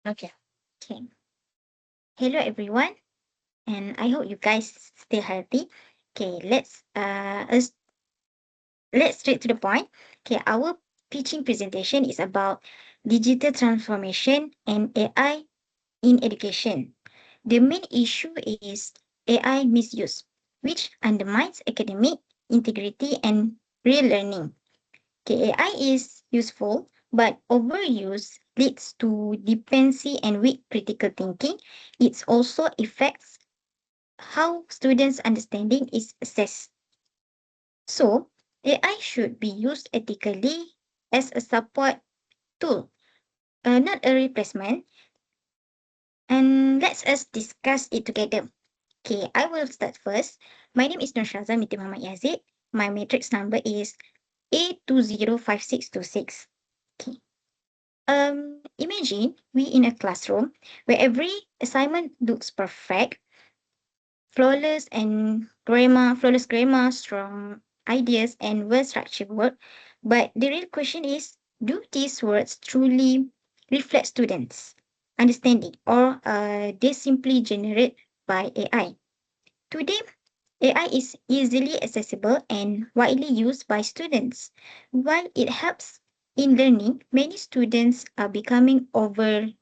Okay. Okay. Hello everyone, and I hope you guys stay healthy. Okay, let's straight to the point. Okay, our teaching presentation is about digital transformation and AI in education. The main issue is AI misuse, which undermines academic integrity and real learning. Okay, AI is useful, but overuse leads to dependency and weak critical thinking. It also affects how students' understanding is assessed. So, AI should be used ethically as a support tool, not a replacement. And let's us discuss it together. Okay, I will start first. My name is Nurshazan Binti Muhammad Yazid. My matrix number is A205626. Okay. Imagine we in a classroom where every assignment looks perfect, flawless grammar, strong ideas, and well-structured work. But the real question is, do these words truly reflect students' understanding, or they simply generate by AI? Today, AI is easily accessible and widely used by students. While it helps in learning, many students are becoming overly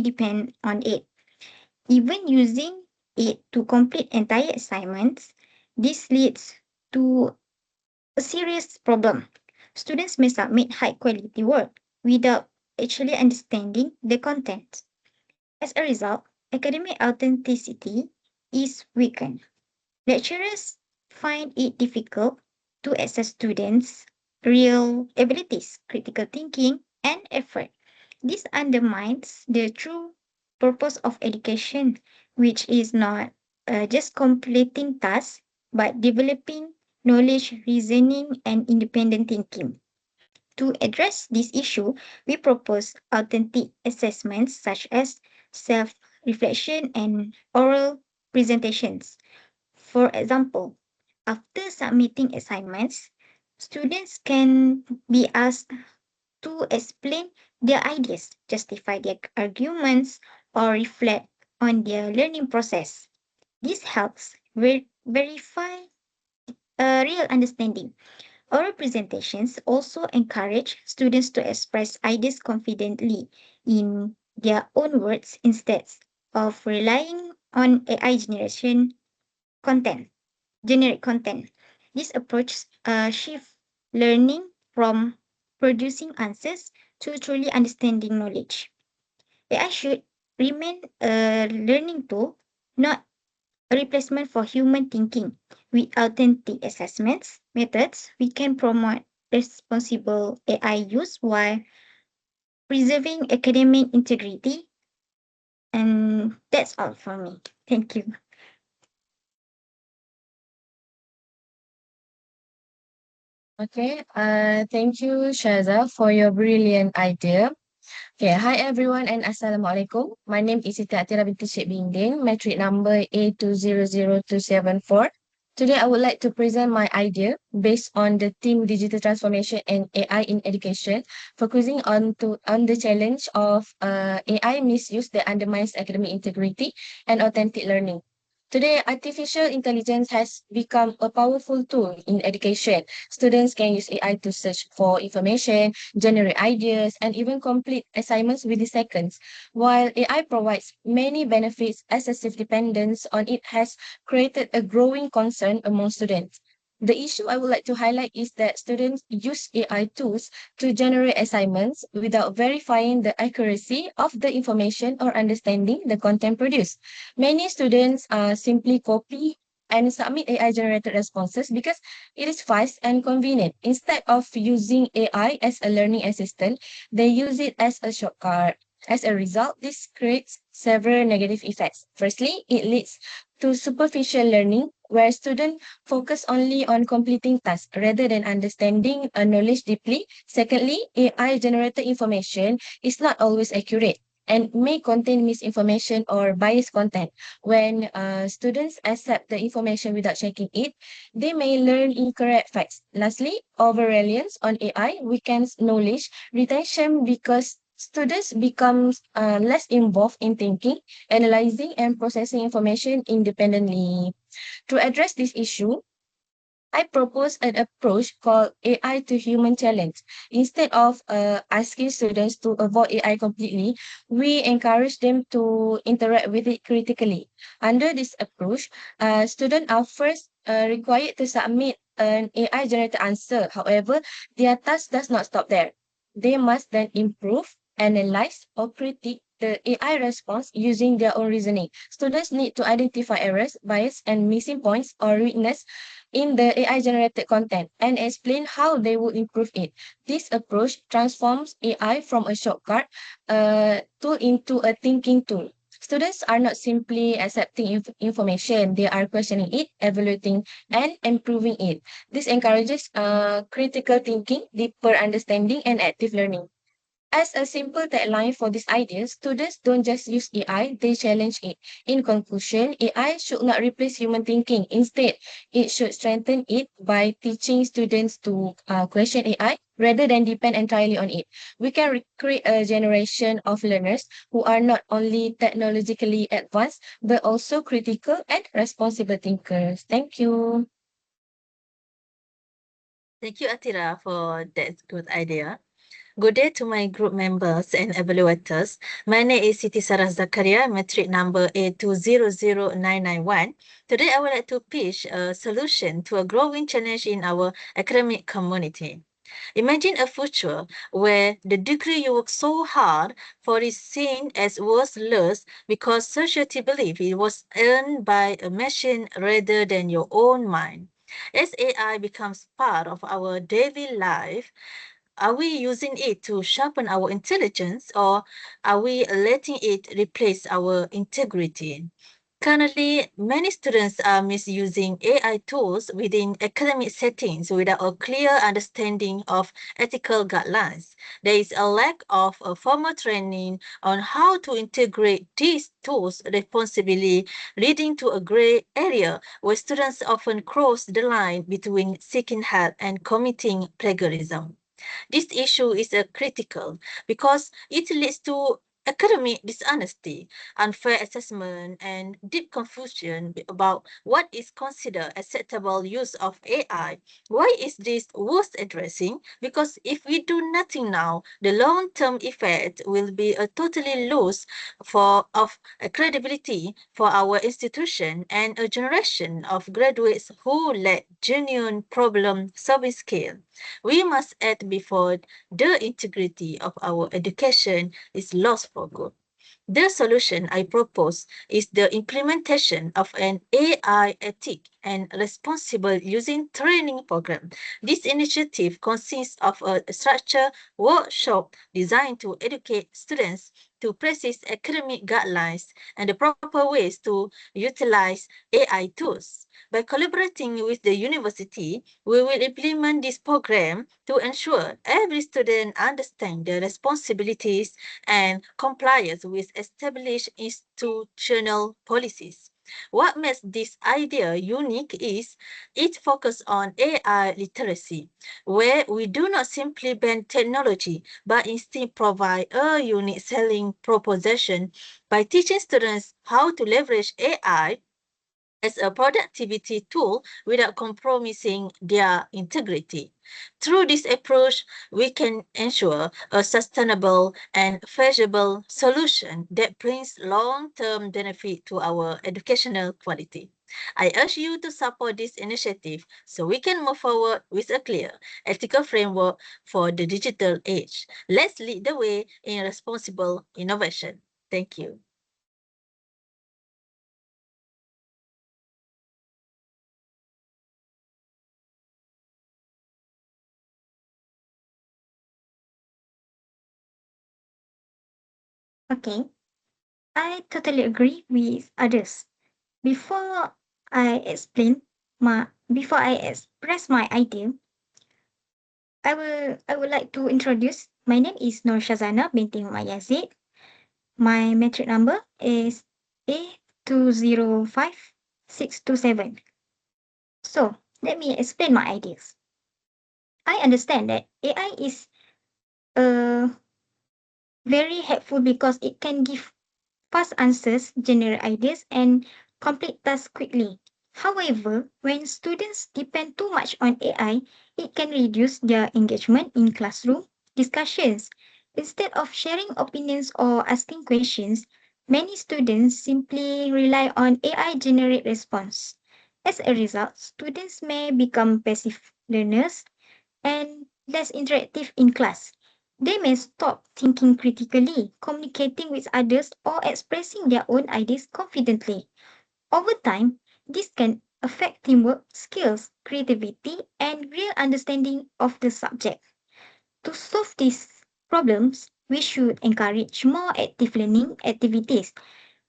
dependent on it. Even using it to complete entire assignments, this leads to a serious problem. Students may submit high quality work without actually understanding the content. As a result, academic authenticity is weakened. Lecturers find it difficult to assess students' real abilities, critical thinking, and effort. This undermines the true purpose of education, which is not just completing tasks, but developing knowledge, reasoning, and independent thinking. To address this issue, we propose authentic assessments such as self reflection and oral presentations. For example, after submitting assignments, students can be asked to explain their ideas, justify their arguments, or reflect on their learning process. This helps verify a real understanding. Oral presentations also encourage students to express ideas confidently in their own words instead of relying on AI content, generic content. This approach shifts learning from producing answers to truly understanding knowledge. AI should remain a learning tool, not a replacement for human thinking. With authentic assessments methods, we can promote responsible AI use while preserving academic integrity. And that's all for me. Thank you. Okay. Thank you, Shaza, for your brilliant idea. Okay, hi everyone and Assalamualaikum. My name is Siti Atira binti Sheikh Binding, metric number A200274. Today, I would like to present my idea based on the theme digital transformation and AI in education, focusing on the challenge of AI misuse that undermines academic integrity and authentic learning. Today, artificial intelligence has become a powerful tool in education. Students can use AI to search for information, generate ideas, and even complete assignments within seconds. While AI provides many benefits, excessive dependence on it has created a growing concern among students. The issue I would like to highlight is that students use AI tools to generate assignments without verifying the accuracy of the information or understanding the content produced. Many students simply copy and submit AI generated responses because it is fast and convenient. Instead of using AI as a learning assistant, they use it as a shortcut. As a result, this creates several negative effects. Firstly, it leads to superficial learning, where students focus only on completing tasks rather than understanding a knowledge deeply. Secondly, AI generated information is not always accurate and may contain misinformation or biased content. When students accept the information without checking it, they may learn incorrect facts. Lastly, over reliance on AI weakens knowledge retention because Students become less involved in thinking, analyzing, and processing information independently. To address this issue, I propose an approach called AI to human challenge. Instead of asking students to avoid AI completely, we encourage them to interact with it critically. Under this approach, students are first required to submit an AI generated answer. However, their task does not stop there. They must then improve, analyze, or critique the AI response using their own reasoning. Students need to identify errors, bias, and missing points or weakness in the AI generated content and explain how they would improve it. This approach transforms AI from a shortcut tool into a thinking tool. Students are not simply accepting information, they are questioning it, evaluating, and improving it. This encourages critical thinking, deeper understanding, and active learning. As a simple tagline for this idea, students don't just use AI, they challenge it. In conclusion, AI should not replace human thinking. Instead, it should strengthen it by teaching students to question AI rather than depend entirely on it. We can create a generation of learners who are not only technologically advanced, but also critical and responsible thinkers. Thank you. Thank you, Atira, for that good idea. Good day to my group members and evaluators. My name is Siti Sarah Zakaria, metric number A200991. Today, I would like to pitch a solution to a growing challenge in our academic community. Imagine a future where the degree you work so hard for is seen as worthless because society believes it was earned by a machine rather than your own mind. As AI becomes part of our daily life, are we using it to sharpen our intelligence or are we letting it replace our integrity? Currently, many students are misusing AI tools within academic settings without a clear understanding of ethical guidelines. There is a lack of a formal training on how to integrate these tools responsibly, leading to a gray area where students often cross the line between seeking help and committing plagiarism. This issue is critical because it leads to academic dishonesty, unfair assessment, and deep confusion about what is considered acceptable use of AI. Why is this worth addressing? Because if we do nothing now, the long-term effect will be a totally loss of credibility for our institution and a generation of graduates who lack genuine problem-solving skill. We must act before the integrity of our education is lost for good. The solution I propose is the implementation of an AI ethic and responsible using training program. This initiative consists of a structured workshop designed to educate students to practice academic guidelines and the proper ways to utilize AI tools. By collaborating with the university, we will implement this program to ensure every student understands the responsibilities and compliance with established institutional policies. What makes this idea unique is it focuses on AI literacy, where we do not simply ban technology, but instead provide a unique selling proposition by teaching students how to leverage AI as a productivity tool without compromising their integrity. Through this approach, we can ensure a sustainable and feasible solution that brings long-term benefit to our educational quality. I urge you to support this initiative so we can move forward with a clear, ethical framework for the digital age. Let's lead the way in responsible innovation. Thank you. Okay, I totally agree with others. Before before I express my idea, I would like to introduce. My name is Nur Shazana binti Mayazid. My metric number is A205627. So let me explain my ideas. I understand that AI is a very helpful because it can give fast answers, generate ideas, and complete tasks quickly. However, when students depend too much on AI, it can reduce their engagement in classroom discussions. Instead of sharing opinions or asking questions, many students simply rely on AI generate response. As a result, students may become passive learners and less interactive in class. They may stop thinking critically, communicating with others, or expressing their own ideas confidently. Over time, this can affect teamwork skills, creativity, and real understanding of the subject. To solve these problems, we should encourage more active learning activities,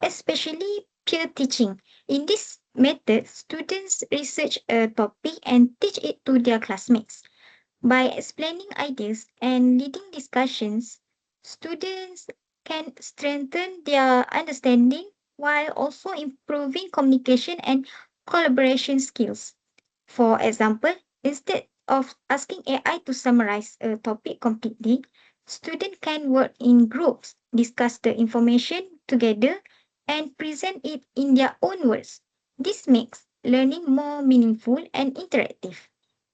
especially peer teaching. In this method, students research a topic and teach it to their classmates. By explaining ideas and leading discussions, students can strengthen their understanding while also improving communication and collaboration skills. For example, instead of asking AI to summarize a topic completely, students can work in groups, discuss the information together, and present it in their own words. This makes learning more meaningful and interactive.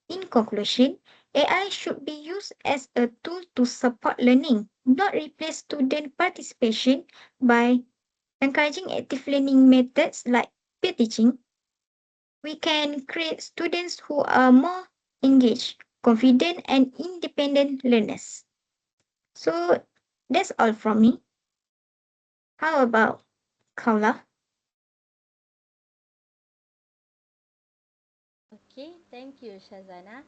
In conclusion, AI should be used as a tool to support learning, not replace student participation. By encouraging active learning methods like peer teaching, we can create students who are more engaged, confident, and independent learners. So that's all from me. How about Kaula? Okay, thank you, Shazana.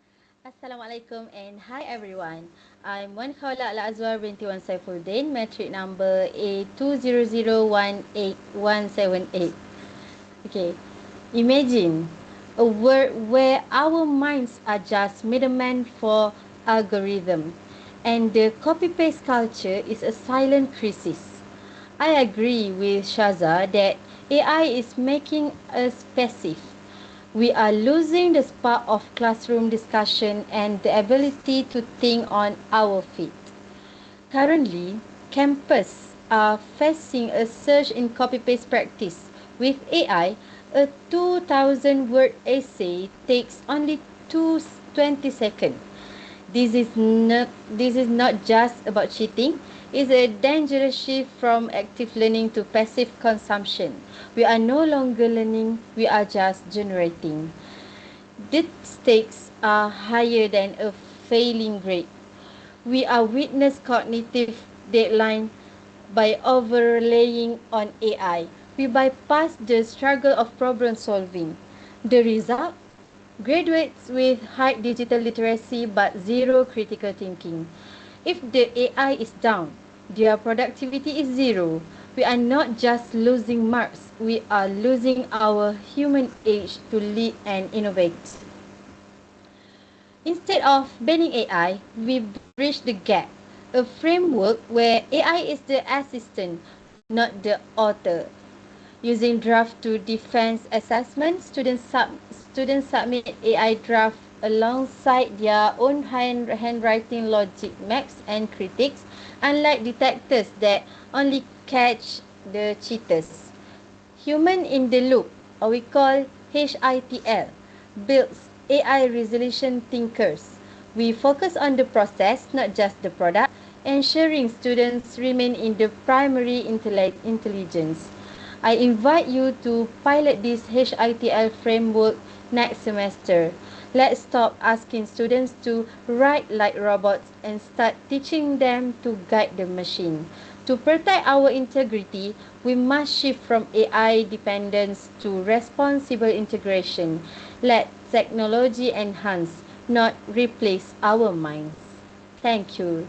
Assalamualaikum and hi everyone. I'm Wan Khawla Al Azwar binti Wan Saifuddin, metric number A200188178. Okay, imagine a world where our minds are just middlemen for algorithm and the copy paste culture is a silent crisis. I agree with Shaza that AI is making us passive. We are losing the spark of classroom discussion and the ability to think on our feet. Currently, campuses are facing a surge in copy-paste practice. With AI, a 2,000 word essay takes only 20 seconds. This is not just about cheating. It's a dangerous shift from active learning to passive consumption. We are no longer learning, we are just generating. The stakes are higher than a failing grade. We are witness cognitive deadline by overlaying on AI. We bypass the struggle of problem solving. The result? Graduates with high digital literacy but zero critical thinking. If the AI is down, their productivity is zero. We are not just losing marks, we are losing our human age to lead and innovate. Instead of banning AI, we bridge the gap. A framework where AI is the assistant, not the author. Using draft to defense assessment, students submit AI draft alongside their own handwriting logic maps and critiques, unlike detectors that only catch the cheaters. Human in the loop, or we call HITL, builds AI resolution thinkers. We focus on the process, not just the product, ensuring students remain in the primary intelligence. I invite you to pilot this HITL framework next semester. Let's stop asking students to write like robots and start teaching them to guide the machine. To protect our integrity, we must shift from AI dependence to responsible integration. Let technology enhance, not replace our minds. Thank you.